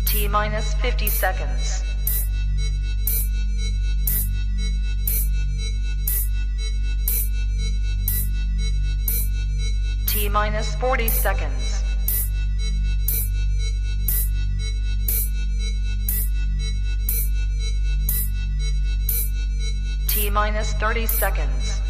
T-minus 50 seconds. T-minus 40 seconds. T-minus 30 seconds.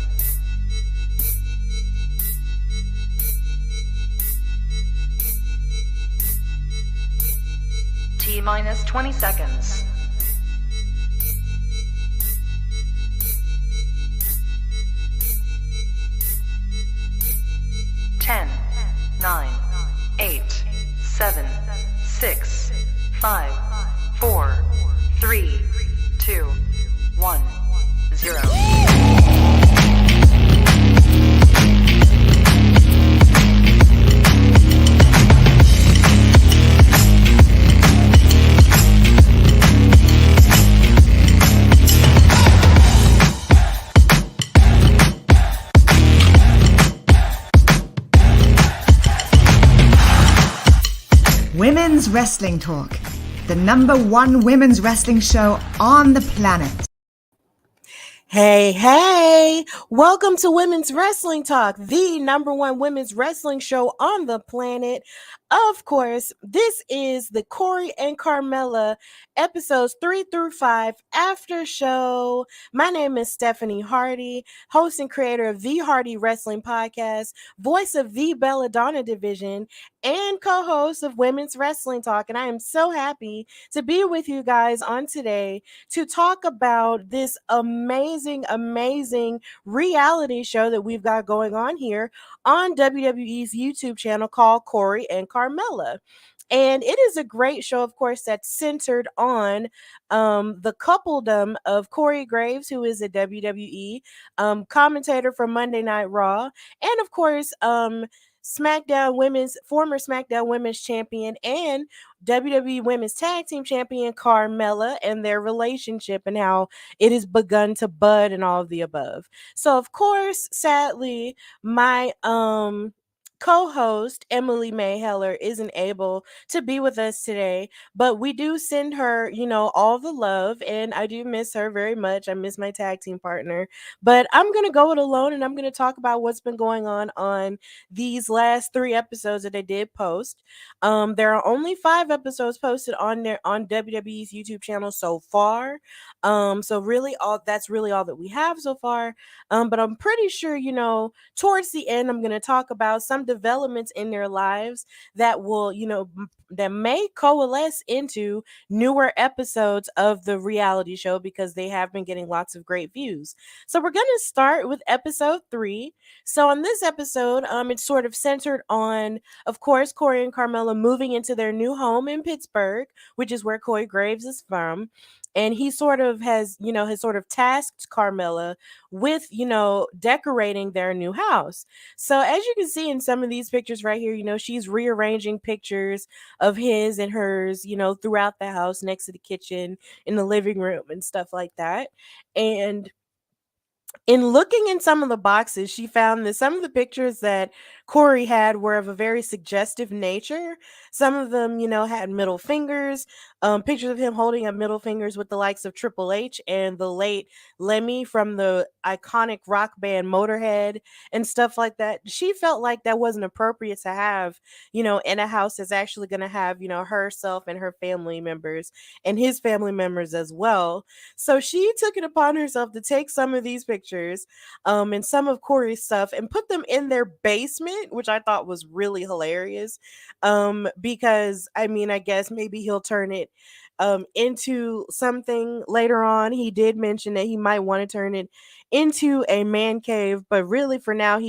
T-minus 20 seconds. Ten, 9, 8, 7, 6, 5, 4, 3, 2, 1, 0. Women's Wrestling Talk, the #1 women's wrestling show on the planet. Hey, welcome to Women's Wrestling Talk, the #1 women's wrestling show on the planet. Of course, this is the Corey and Carmella episodes 3 through 5 Aftershow. My name is Stephanie Hardy, host and creator of the Hardy Wrestling Podcast, voice of the Belladonna Division, and co-host of Women's Wrestling Talk. And I am so happy to be with you guys on today to talk about this amazing reality show that we've got going on here on WWE's YouTube channel called Corey and Carmella. And it is a great show, of course, that's centered on the coupledom of Corey Graves, who is a WWE commentator for Monday Night Raw, and of course, former SmackDown Women's Champion and WWE Women's Tag Team Champion Carmella, and their relationship and how it has begun to bud and all of the above. So, of course, sadly, my co-host Emily May Heller isn't able to be with us today, but we do send her, all the love, and I do miss her very much. I miss my tag team partner, but I'm going to go it alone, and I'm going to talk about what's been going on these last 3 episodes that I did post. There are only 5 episodes posted on WWE's YouTube channel so far. So really that's really all that we have so far. But I'm pretty sure, towards the end, I'm going to talk about some developments in their lives that will, that may coalesce into newer episodes of the reality show, because they have been getting lots of great views. So we're going to start with episode 3. So on this episode, it's sort of centered on, of course, Corey and Carmella moving into their new home in Pittsburgh, which is where Corey Graves is from. And he sort of has tasked Carmella with, decorating their new house. So as you can see in some of these pictures right here, she's rearranging pictures of his and hers, throughout the house, next to the kitchen, in the living room and stuff like that. And in looking in some of the boxes, she found that some of the pictures that Corey had were of a very suggestive nature. Some of them, had middle fingers, pictures of him holding up middle fingers with the likes of Triple H and the late Lemmy from the iconic rock band Motorhead and stuff like that. She felt like that wasn't appropriate to have, in a house that's actually going to have, herself and her family members and his family members as well. So she took it upon herself to take some of these pictures and some of Corey's stuff and put them in their basement, which I thought was really hilarious, because I guess maybe he'll turn it into something later on. He did mention that he might want to turn it into a man cave, but really for now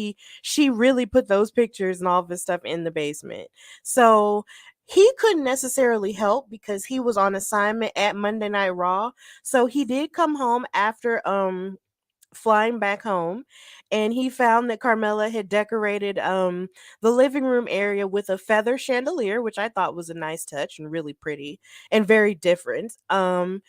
she really put those pictures and all of his stuff in the basement. So he couldn't necessarily help because he was on assignment at Monday Night Raw. So he did come home after flying back home, and he found that Carmella had decorated the living room area with a feather chandelier, which I thought was a nice touch and really pretty and very different. And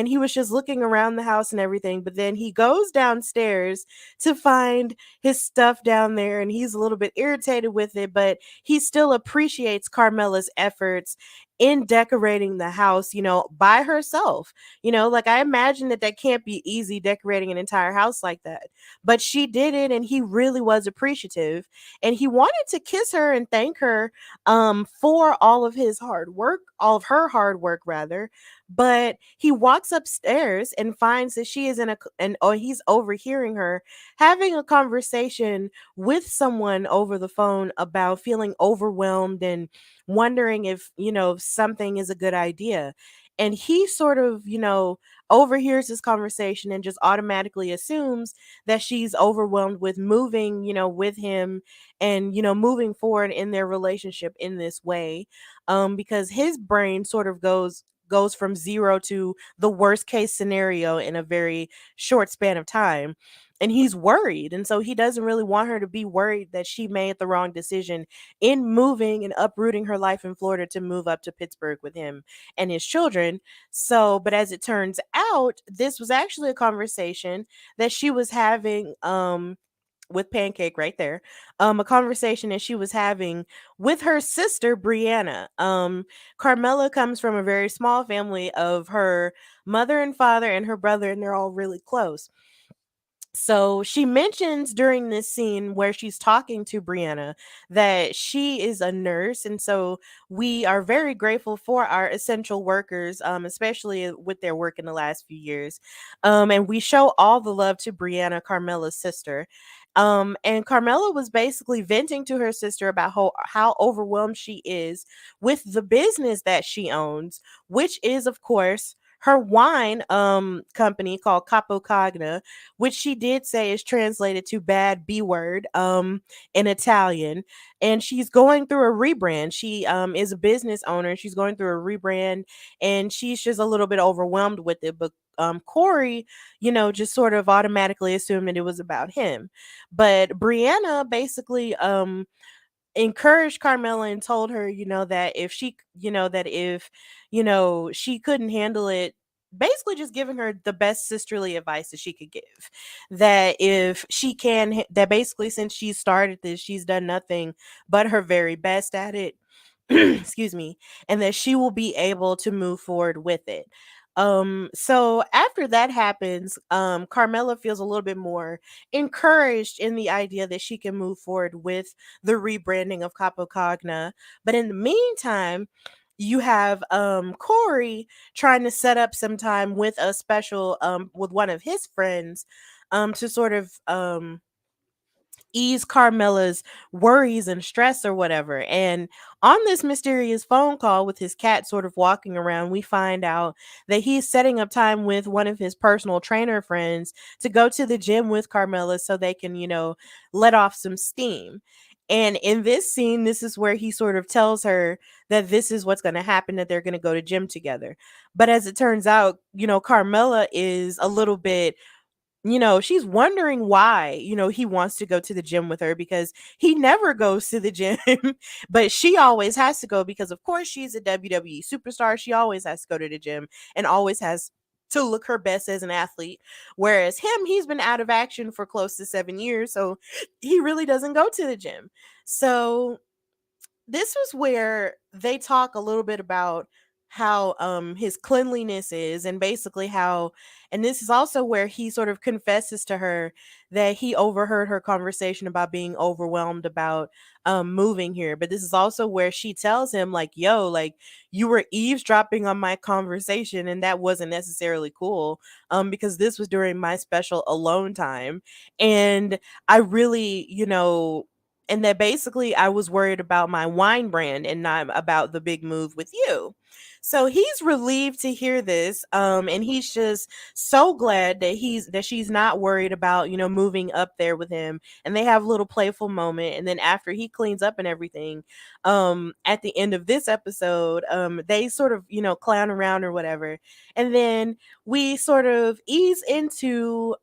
he was just looking around the house and everything, but then he goes downstairs to find his stuff down there, and he's a little bit irritated with it, but he still appreciates Carmella's efforts in decorating the house, by herself. Like, I imagine that can't be easy, decorating an entire house like that. But she did it, and he really was appreciative. And he wanted to kiss her and thank her for all of her hard work rather. But he walks upstairs and finds that she is he's overhearing her having a conversation with someone over the phone about feeling overwhelmed and wondering if, something is a good idea. And he sort of, overhears this conversation and just automatically assumes that she's overwhelmed with moving, with him and, moving forward in their relationship in this way. Because his brain sort of goes from zero to the worst case scenario in a very short span of time, and he's worried, and so he doesn't really want her to be worried that she made the wrong decision in moving and uprooting her life in Florida to move up to Pittsburgh with him and his children. So, but as it turns out, this was actually a conversation that she was having with Pancake right there. A conversation that she was having with her sister Brianna. Carmella comes from a very small family of her mother and father and her brother, and they're all really close. So she mentions during this scene where she's talking to Brianna that she is a nurse. And so we are very grateful for our essential workers, especially with their work in the last few years. And we show all the love to Brianna, Carmella's sister. And Carmella was basically venting to her sister about how overwhelmed she is with the business that she owns, which is, of course, her wine company called Capocagna, which she did say is translated to bad B word in Italian. And she's going through a rebrand. She is a business owner. She's going through a rebrand, and she's just a little bit overwhelmed with it. But Corey, just sort of automatically assumed that it was about him. But Brianna basically encouraged Carmella and told her, that if she, that if, she couldn't handle it, basically just giving her the best sisterly advice that she could give. That if she can, that basically since she started this, she's done nothing but her very best at it. Excuse me. And that she will be able to move forward with it. So after that happens, Carmella feels a little bit more encouraged in the idea that she can move forward with the rebranding of Capocagna. But in the meantime, you have Corey trying to set up some time with a special with one of his friends to sort of ease Carmella's worries and stress or whatever. And on this mysterious phone call with his cat sort of walking around, we find out that he's setting up time with one of his personal trainer friends to go to the gym with Carmella so they can, let off some steam. And in this scene, this is where he sort of tells her that this is what's going to happen, that they're going to go to gym together. But as it turns out, Carmella is a little bit, she's wondering why, he wants to go to the gym with her because he never goes to the gym, but she always has to go because, of course, she's a WWE superstar. She always has to go to the gym and always has to look her best as an athlete. Whereas him, he's been out of action for close to 7 years, so he really doesn't go to the gym. So this was where they talk a little bit about how his cleanliness is, and basically how, and this is also where he sort of confesses to her that he overheard her conversation about being overwhelmed about moving here. But this is also where she tells him, like, yo, like, you were eavesdropping on my conversation and that wasn't necessarily cool, because this was during my special alone time, and I really, and that basically I was worried about my wine brand and not about the big move with you. So he's relieved to hear this, and he's just so glad that she's not worried about, moving up there with him. And they have a little playful moment, and then after he cleans up and everything, at the end of this episode, they sort of, clown around or whatever, and then we sort of ease into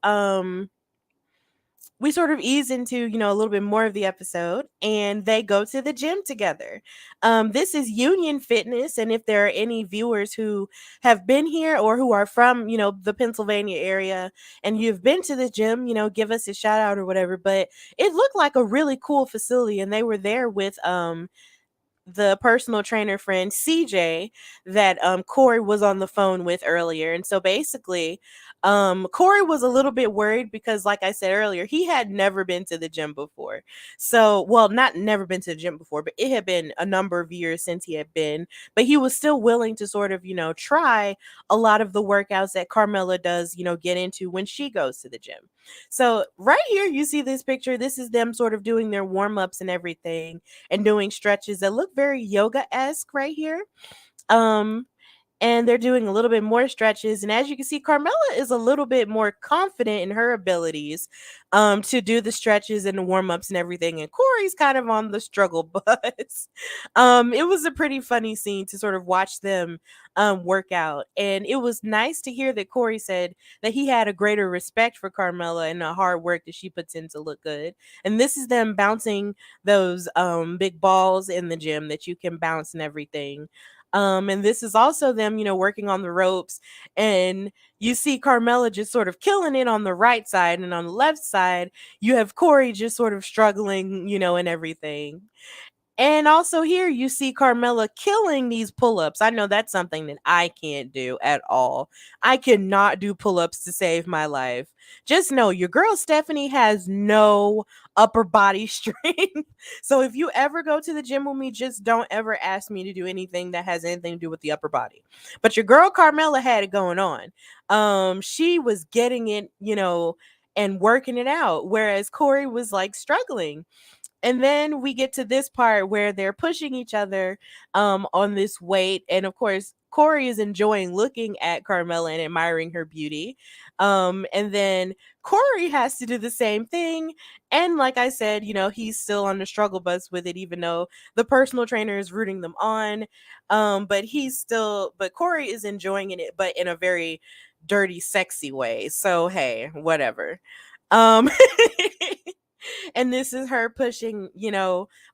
we sort of ease into, a little bit more of the episode, and they go to the gym together. This is Union Fitness, and if there are any viewers who have been here or who are from, the Pennsylvania area, and you've been to the gym, give us a shout out or whatever. But it looked like a really cool facility, and they were there with the personal trainer friend CJ that Corey was on the phone with earlier. And so basically, Corey was a little bit worried because, like I said earlier, he had never been to the gym before. So, well, not never been to the gym before, but it had been a number of years since he had been. But he was still willing to sort of, try a lot of the workouts that Carmella does, get into when she goes to the gym. So, right here, you see this picture. This is them sort of doing their warm ups and everything and doing stretches that look very yoga-esque right here. And they're doing a little bit more stretches. And as you can see, Carmella is a little bit more confident in her abilities to do the stretches and the warm-ups and everything. And Corey's kind of on the struggle bus. It was a pretty funny scene to sort of watch them work out. And it was nice to hear that Corey said that he had a greater respect for Carmella and the hard work that she puts in to look good. And this is them bouncing those big balls in the gym that you can bounce and everything. And this is also them, working on the ropes. And you see Carmella just sort of killing it on the right side. And on the left side, you have Corey just sort of struggling, and everything. And also here you see Carmella killing these pull-ups. I know that's something that I can't do at all. I cannot do pull-ups to save my life. Just know your girl Stephanie has no upper body strength. So if you ever go to the gym with me, just don't ever ask me to do anything that has anything to do with the upper body. But your girl Carmella had it going on. She was getting it, and working it out, whereas Corey was like struggling. And then we get to this part where they're pushing each other on this weight. And of course, Corey is enjoying looking at Carmella and admiring her beauty. And then Corey has to do the same thing. And like I said, he's still on the struggle bus with it, even though the personal trainer is rooting them on. But Corey is enjoying it, but in a very dirty, sexy way. So, hey, whatever. Um, and this is her pushing,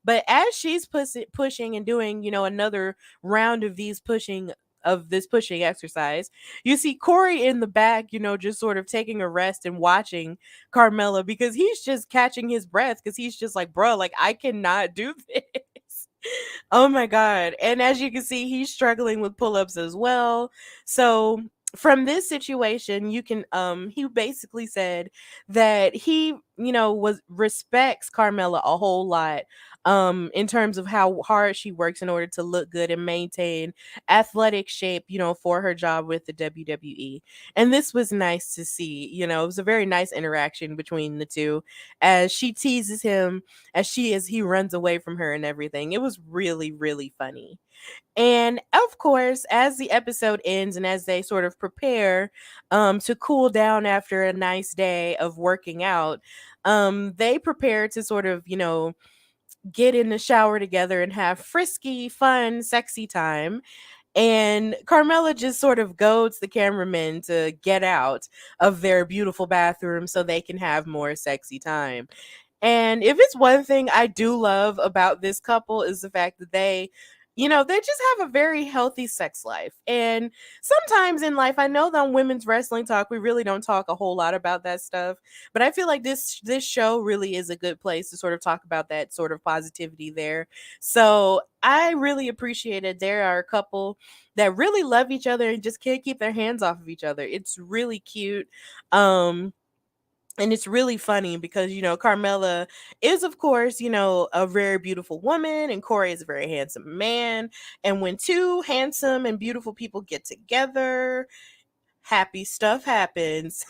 but as she's pushing and doing, another round of this pushing exercise, you see Corey in the back, just sort of taking a rest and watching Carmella because he's just catching his breath because he's just like, bro, like I cannot do this. Oh my God. And as you can see, he's struggling with pull-ups as well. So from this situation, you can he basically said that he, respects Carmella a whole lot in terms of how hard she works in order to look good and maintain athletic shape, for her job with the WWE. And this was nice to see. It was a very nice interaction between the two as she teases him as he runs away from her and everything. It was really, really funny. And of course, as the episode ends and as they sort of prepare to cool down after a nice day of working out, they prepare to sort of, get in the shower together and have frisky, fun, sexy time. And Carmella just sort of goads the cameramen to get out of their beautiful bathroom so they can have more sexy time. And if it's one thing I do love about this couple is the fact that they just have a very healthy sex life. And sometimes in life, I know that on Women's Wrestling Talk, we really don't talk a whole lot about that stuff. But I feel like this show really is a good place to sort of talk about that sort of positivity there. So I really appreciate it. There are a couple that really love each other and just can't keep their hands off of each other. It's really cute. And it's really funny because, Carmella is, of course, a very beautiful woman and Corey is a very handsome man. And when two handsome and beautiful people get together, happy stuff happens.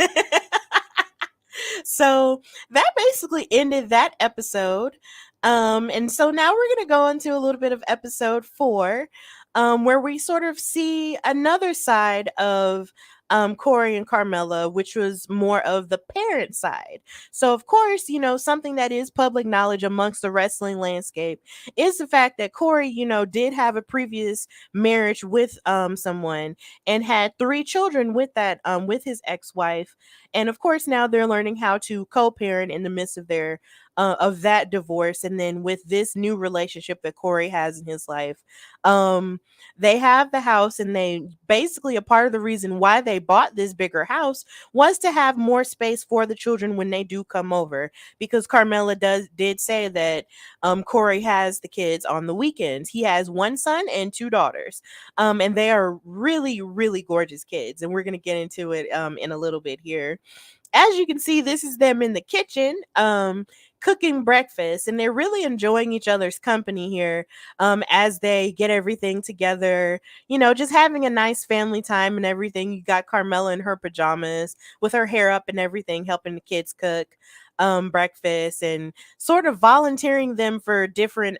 So that basically ended that episode. And so now we're going to go into a little bit of episode 4, where we sort of see another side of Corey and Carmella, which was more of the parent side. So, of course, something that is public knowledge amongst the wrestling landscape is the fact that Corey, did have a previous marriage with someone and had 3 children with that with his ex-wife. And of course, now they're learning how to co-parent in the midst of their of that divorce. And then with this new relationship that Corey has in his life, they have the house, and they basically, a part of the reason why they bought this bigger house was to have more space for the children when they do come over, because Carmella did say that Corey has the kids on the weekends. He has 1 son and 2 daughters, and they are really, really gorgeous kids, and we're going to get into it in a little bit here. As you can see, this is them in the kitchen cooking breakfast, and they're really enjoying each other's company here as they get everything together, just having a nice family time and everything. You got Carmella in her pajamas with her hair up and everything, helping the kids cook breakfast and sort of volunteering them for different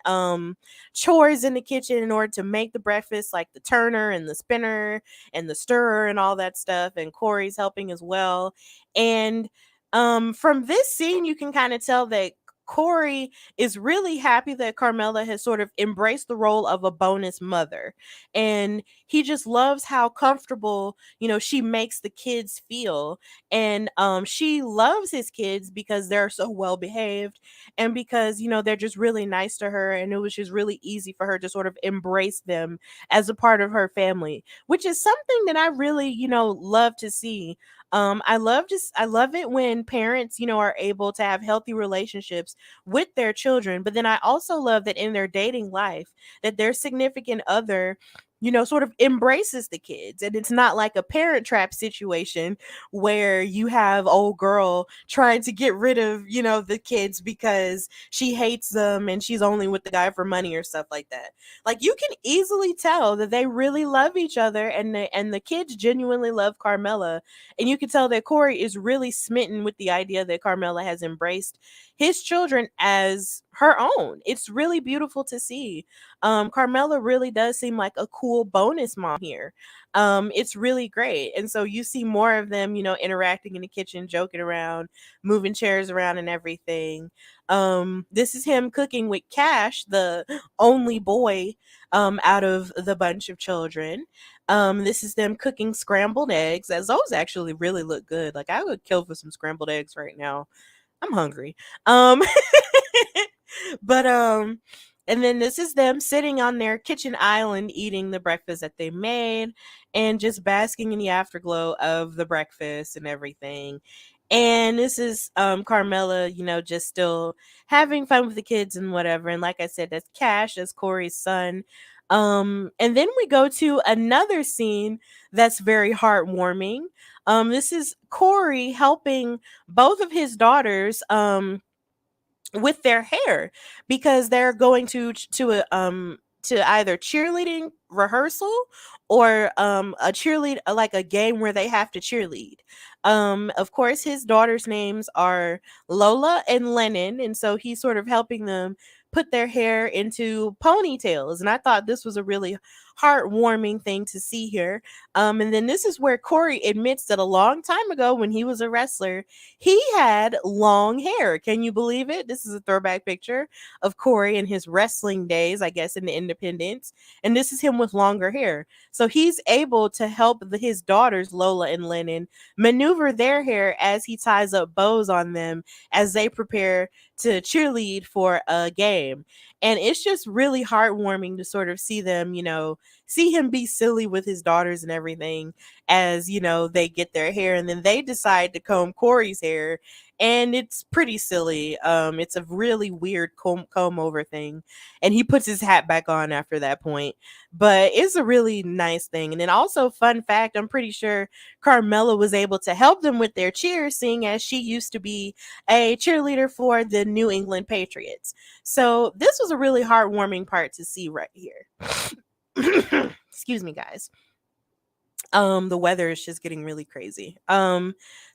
chores in the kitchen in order to make the breakfast, like the turner and the spinner and the stirrer and all that stuff. And Corey's helping as well. And from this scene, you can kind of tell that Corey is really happy that Carmella has sort of embraced the role of a bonus mother. And he just loves how comfortable, she makes the kids feel. And she loves his kids because they're so well behaved, and because, they're just really nice to her. And it was just really easy for her to sort of embrace them as a part of her family, which is something that I really, love to see. I love it when parents, are able to have healthy relationships with their children. But then I also love that in their dating life, that their significant other, sort of embraces the kids. And it's not like a parent trap situation where you have old girl trying to get rid of, the kids because she hates them and she's only with the guy for money or stuff like that. Like, you can easily tell that they really love each other, and the kids genuinely love Carmella. And you can tell that Corey is really smitten with the idea that Carmella has embraced his children as her own. It's really beautiful to see. Carmella really does seem like a cool bonus mom here. It's really great. And so you see more of them, interacting in the kitchen, joking around, moving chairs around and everything. This is him cooking with Cash, the only boy out of the bunch of children. This is them cooking scrambled eggs, as those actually really look good. Like, I would kill for some scrambled eggs right now. I'm hungry. Um but and then this is them sitting on their kitchen island eating the breakfast that they made and just basking in the afterglow of the breakfast and everything. And this is Carmella, just still having fun with the kids and whatever. And like I said, that's Cash, that's Corey's son. And then we go to another scene that's very heartwarming. This is Corey helping both of his daughters with their hair, because they're going to either cheerleading rehearsal or a cheerlead, like a game where they have to cheerlead. Of course, his daughters' names are Lola and Lennon, and so he's sort of helping them put their hair into ponytails. And I thought this was a really heartwarming thing to see here. And then this is where Corey admits that a long time ago, when he was a wrestler, he had long hair. Can you believe it? This is a throwback picture of Corey in his wrestling days, I guess, in the independents. And this is him with longer hair. So he's able to help his daughters, Lola and Lennon, maneuver their hair as he ties up bows on them as they prepare to cheerlead for a game. And it's just really heartwarming to sort of see them, see him be silly with his daughters and everything as, they get their hair, and then they decide to comb Corey's hair. And it's pretty silly. It's a really weird comb over thing. And he puts his hat back on after that point. But it's a really nice thing. And then also, fun fact, I'm pretty sure Carmella was able to help them with their cheers, seeing as she used to be a cheerleader for the New England Patriots. So this was a really heartwarming part to see right here. Excuse me, guys. The weather is just getting really crazy.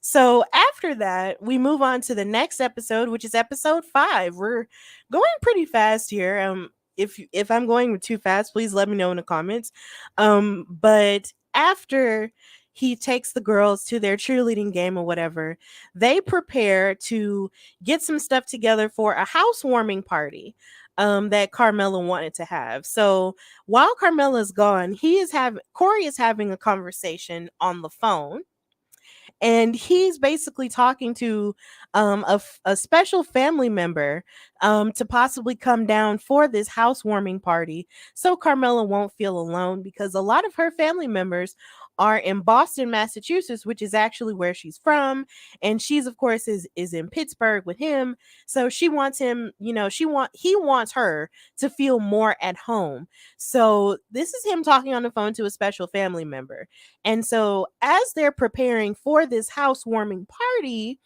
So after that, we move on to the next episode, which is episode 5. We're going pretty fast here. If I'm going too fast, please let me know in the comments. But after he takes the girls to their cheerleading game or whatever. They prepare to get some stuff together for a housewarming party that Carmella wanted to have. So while Carmella's gone, Corey is having a conversation on the phone, and he's basically talking to a special family member to possibly come down for this housewarming party so Carmella won't feel alone, because a lot of her family members are in Boston, Massachusetts, which is actually where she's from, and she's of course is in Pittsburgh with him. So she wants him, he wants her to feel more at home. So this is him talking on the phone to a special family member. And so as they're preparing for this housewarming party,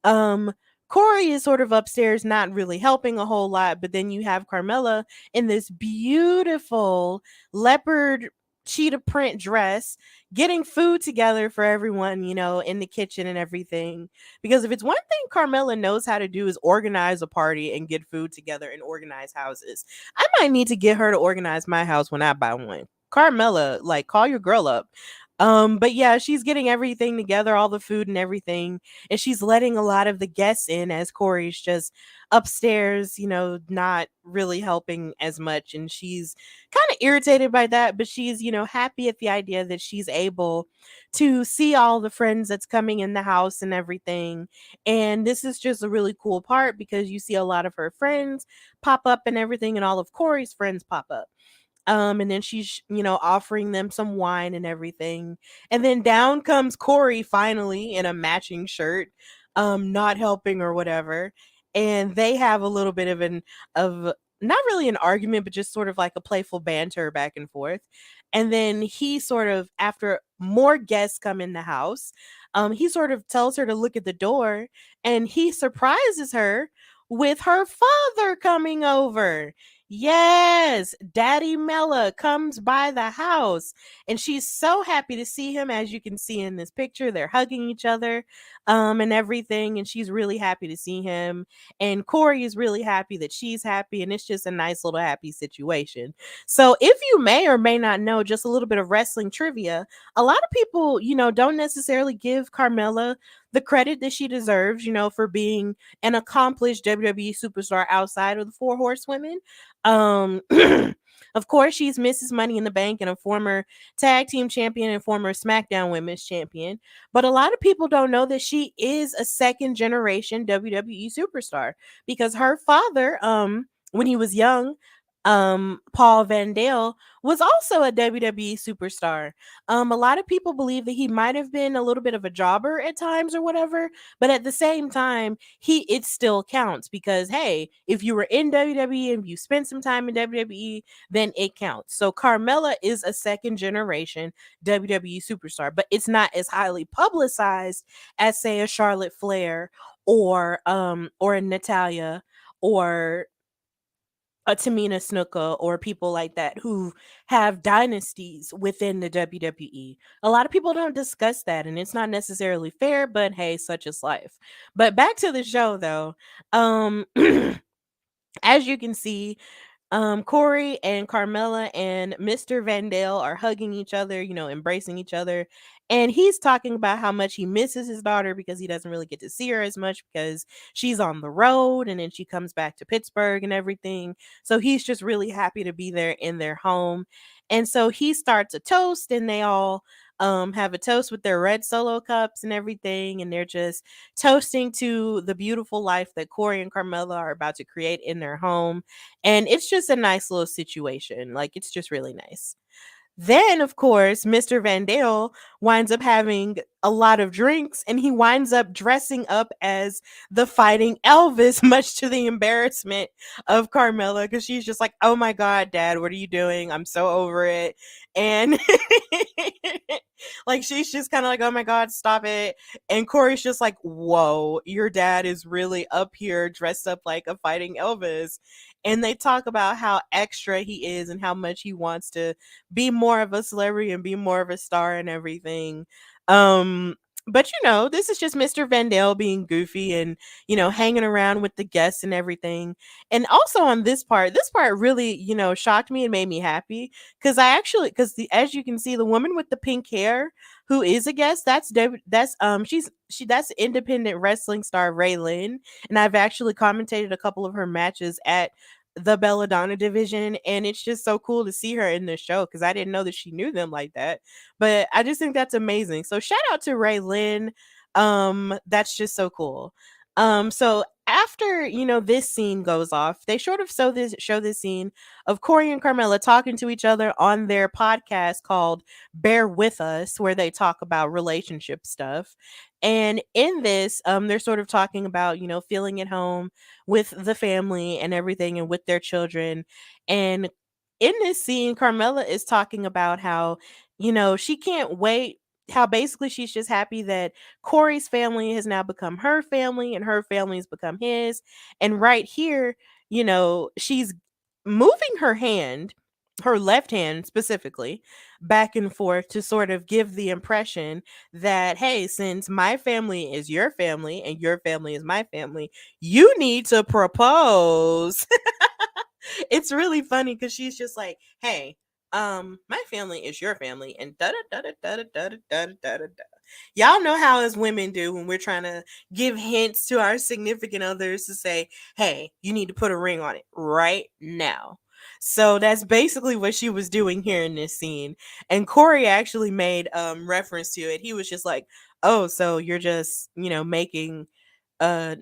um Corey is sort of upstairs, not really helping a whole lot, but then you have Carmella in this beautiful leopard cheetah print dress getting food together for everyone, in the kitchen and everything. Because if it's one thing Carmella knows how to do is organize a party and get food together and organize houses. I might need to get her to organize my house when I buy one. Carmella, like, call your girl up. But yeah, she's getting everything together, all the food and everything, and she's letting a lot of the guests in as Corey's just upstairs, not really helping as much. And she's kind of irritated by that, but she's, happy at the idea that she's able to see all the friends that's coming in the house and everything. And this is just a really cool part because you see a lot of her friends pop up and everything, and all of Corey's friends pop up. And then she's, offering them some wine and everything. And then down comes Corey finally in a matching shirt, not helping or whatever. And they have a little bit of not really an argument, but just sort of like a playful banter back and forth. And then he sort of, after more guests come in the house, he sort of tells her to look at the door, and he surprises her with her father coming over. Yes, Daddy Mella comes by the house, and she's so happy to see him. As you can see in this picture, they're hugging each other and everything, and she's really happy to see him. And Corey is really happy that she's happy, and it's just a nice little happy situation. So if you may or may not know, just a little bit of wrestling trivia, a lot of people, don't necessarily give Carmella the credit that she deserves, for being an accomplished WWE superstar outside of the Four Horsewomen. Um, of course, she's Mrs. Money in the Bank and a former tag team champion and former SmackDown Women's champion. But a lot of people don't know that she is a second generation WWE superstar, because her father, when he was young, Paul Van Dale, was also a WWE superstar. A lot of people believe that he might have been a little bit of a jobber at times or whatever, but at the same time, it still counts, because hey, if you were in WWE and you spent some time in WWE, then it counts. So Carmella is a second generation WWE superstar, but it's not as highly publicized as, say, a Charlotte Flair or a Natalia or a Tamina Snuka or people like that who have dynasties within the WWE. A lot of people don't discuss that, and it's not necessarily fair, but hey, such is life. But back to the show though. Um as you can see, Corey and Carmella and Mr. Vandale are hugging each other, embracing each other. And he's talking about how much he misses his daughter because he doesn't really get to see her as much because she's on the road and then she comes back to Pittsburgh and everything. So he's just really happy to be there in their home. And so he starts a toast, and they all have a toast with their red Solo cups and everything. And they're just toasting to the beautiful life that Corey and Carmella are about to create in their home. And it's just a nice little situation. Like, it's just really nice. Then, of course, Mr. Vandale winds up having a lot of drinks, and he winds up dressing up as the Fighting Elvis, much to the embarrassment of Carmella, because she's just like, oh my God, Dad, what are you doing? I'm so over it. And like, she's just kind of like, oh my God, stop it. And Corey's just like, whoa, your dad is really up here dressed up like a Fighting Elvis. And they talk about how extra he is and how much he wants to be more of a celebrity and be more of a star and everything. But this is just Mr. Vandale being goofy and, hanging around with the guests and everything. And also on this part really, shocked me and made me happy because because as you can see, the woman with the pink hair who is a guest, that's independent wrestling star Raylan, and I've actually commentated a couple of her matches at the Belladonna division, and it's just so cool to see her in this show because I didn't know that she knew them like that. But I just think that's amazing. So shout out to Ray Lynn. That's just so cool. So after this scene goes off, they sort of show this scene of Corey and Carmella talking to each other on their podcast called Bear With Us, where they talk about relationship stuff. And in this, they're sort of talking about, feeling at home with the family and everything and with their children. And in this scene, Carmella is talking about how, she can't wait, how basically she's just happy that Corey's family has now become her family and her family has become his. And right here, she's moving her hand, her left hand specifically, back and forth to sort of give the impression that, hey, since my family is your family and your family is my family, you need to propose. It's really funny because she's just like, hey, my family is your family, and da da da da da da da da da da. Y'all know how as women do when we're trying to give hints to our significant others to say, hey, you need to put a ring on it right now. So that's basically what she was doing here in this scene. And Corey actually made reference to it. He was just like, oh, so you're just, making uh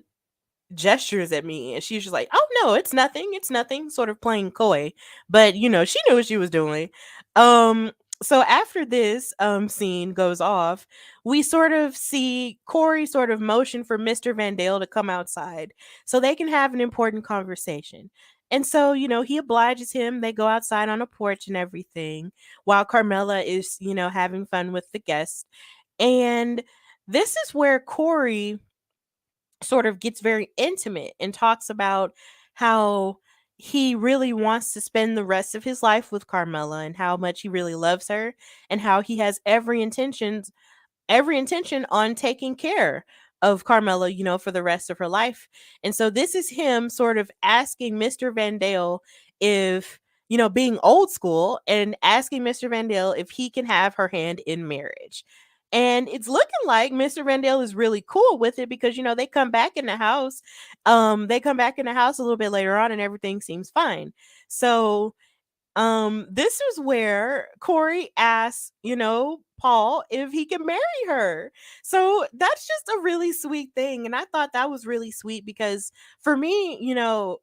gestures at me, and she was just like, oh no, it's nothing, sort of playing coy, but she knew what she was doing. So after this scene goes off, we sort of see Corey sort of motion for Mr. Vandale to come outside so they can have an important conversation. And so, he obliges him. They go outside on a porch and everything while Carmella is, having fun with the guests. And this is where Corey sort of gets very intimate and talks about how he really wants to spend the rest of his life with Carmella and how much he really loves her and how he has every intention on taking care of Carmella, for the rest of her life. And so this is him sort of asking Mr. Vandale if, being old school and asking Mr. Vandale if he can have her hand in marriage. And it's looking like Mr. Vandale is really cool with it because, they come back in the house. They come back in the house a little bit later on and everything seems fine. So this is where Corey asks, Paul if he can marry her. So that's just a really sweet thing. And I thought that was really sweet because for me,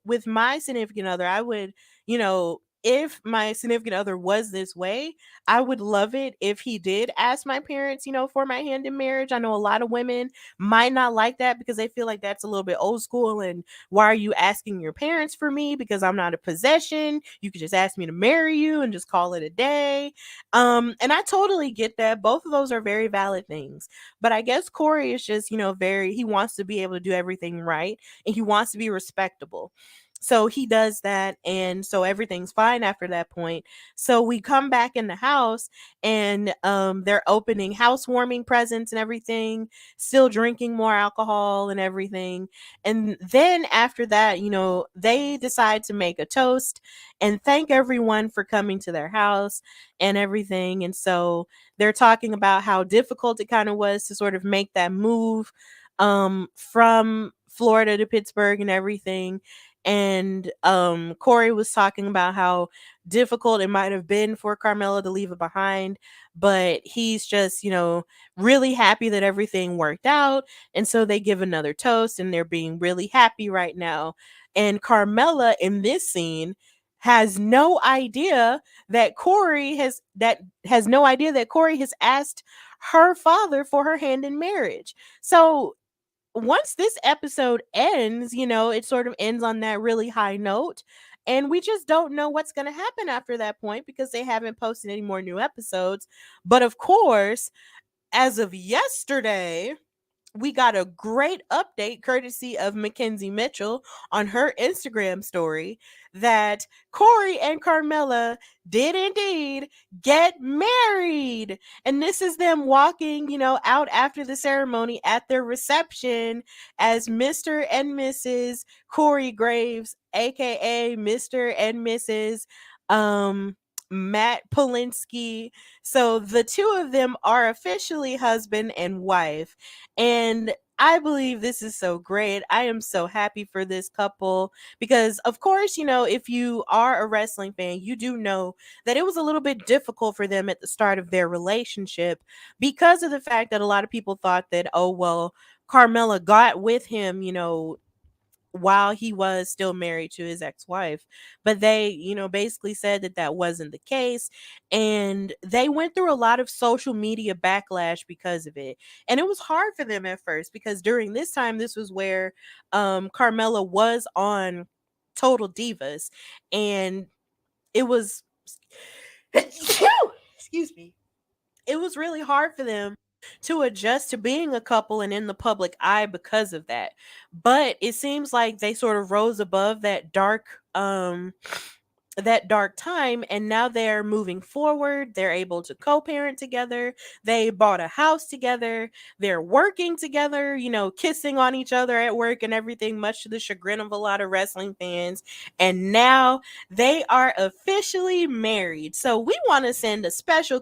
with my significant other, I would, if my significant other was this way, I would love it if he did ask my parents, for my hand in marriage. I know a lot of women might not like that because they feel like that's a little bit old school and why are you asking your parents for me? Because I'm not a possession. You could just ask me to marry you and just call it a day. And I totally get that. Both of those are very valid things. But I guess Corey is just, he wants to be able to do everything right and he wants to be respectable. So he does that, and so everything's fine after that point. So we come back in the house, and they're opening housewarming presents and everything, still drinking more alcohol and everything. And then after that, they decide to make a toast and thank everyone for coming to their house and everything. And so they're talking about how difficult it kind of was to sort of make that move from Florida to Pittsburgh and everything. And Corey was talking about how difficult it might have been for Carmella to leave it behind, but he's just, really happy that everything worked out. And so they give another toast and they're being really happy right now. And Carmella in this scene has no idea that Corey has asked her father for her hand in marriage. So once this episode ends, it sort of ends on that really high note. And we just don't know what's going to happen after that point because they haven't posted any more new episodes. But of course, as of yesterday, we got a great update courtesy of Mackenzie Mitchell on her Instagram story that Corey and Carmella did indeed get married. And this is them walking, out after the ceremony at their reception as Mr. and Mrs. Corey Graves, aka Mr. and Mrs. Matt Polinsky. So the two of them are officially husband and wife. And I believe this is so great. I am so happy for this couple because, of course, if you are a wrestling fan, you do know that it was a little bit difficult for them at the start of their relationship because of the fact that a lot of people thought that, oh, well, Carmella got with him, while he was still married to his ex-wife. But they, basically said that that wasn't the case. And they went through a lot of social media backlash because of it. And it was hard for them at first because during this time, this was where Carmella was on Total Divas. And it was, excuse me, it was really hard for them to adjust to being a couple and in the public eye because of that. But it seems like they sort of rose above that dark time, and now they're moving forward. They're able to co-parent together. They bought a house together. They're working together, kissing on each other at work and everything, much to the chagrin of a lot of wrestling fans. And now they are officially married. So we want to send a special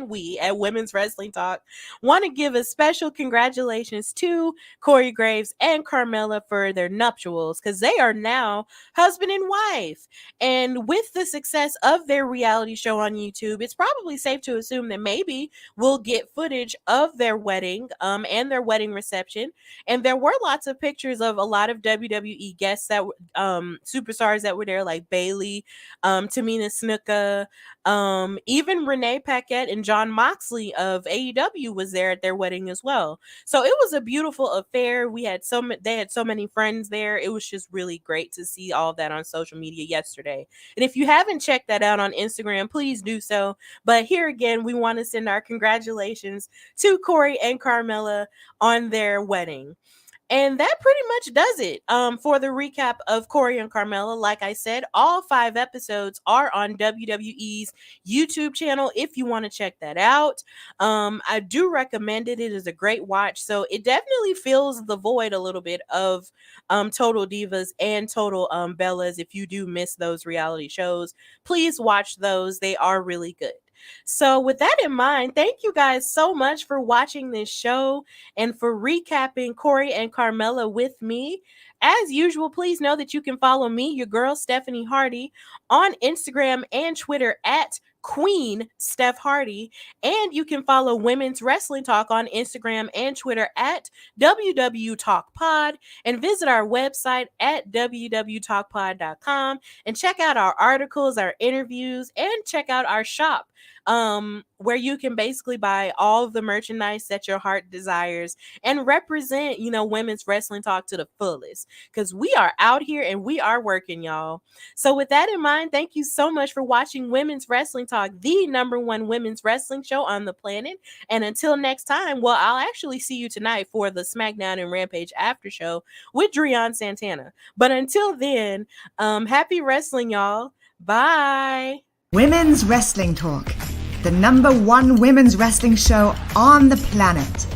we at Women's Wrestling Talk want to give a special congratulations to Corey Graves and Carmella for their nuptials, because they are now husband and wife. And with the success of their reality show on YouTube, it's probably safe to assume that maybe we'll get footage of their wedding and their wedding reception. And there were lots of pictures of a lot of WWE guests that superstars that were there, like Bayley, Tamina Snuka, even Renee Paquette and Jon Moxley of AEW was there at their wedding as well. So it was a beautiful affair. They had so many friends there. It was just really great to see all of that on social media yesterday. And if you haven't checked that out on Instagram, please do so. But here again, we want to send our congratulations to Corey and Carmella on their wedding. And that pretty much does it for the recap of Corey and Carmella. Like I said, all 5 episodes are on WWE's YouTube channel if you want to check that out. I do recommend it. It is a great watch. So it definitely fills the void a little bit of Total Divas and Total Bellas. If you do miss those reality shows, please watch those. They are really good. So with that in mind, thank you guys so much for watching this show and for recapping Corey and Carmella with me. As usual, please know that you can follow me, your girl Stephanie Hardy, on Instagram and Twitter at Queen Steph Hardy, and you can follow Women's Wrestling Talk on Instagram and Twitter at WW Talk Pod, and visit our website at www.talkpod.com and check out our articles, our interviews, and check out our shop, where you can basically buy all of the merchandise that your heart desires and represent, Women's Wrestling Talk to the fullest, because we are out here and we are working, y'all. So with that in mind, thank you so much for watching Women's Wrestling Talk, the #1 women's wrestling show on the planet. And until next time, well, I'll actually see you tonight for the SmackDown and Rampage Aftershow with Dreon Santana. But until then, happy wrestling, y'all. Bye. Women's Wrestling Talk, the #1 women's wrestling show on the planet.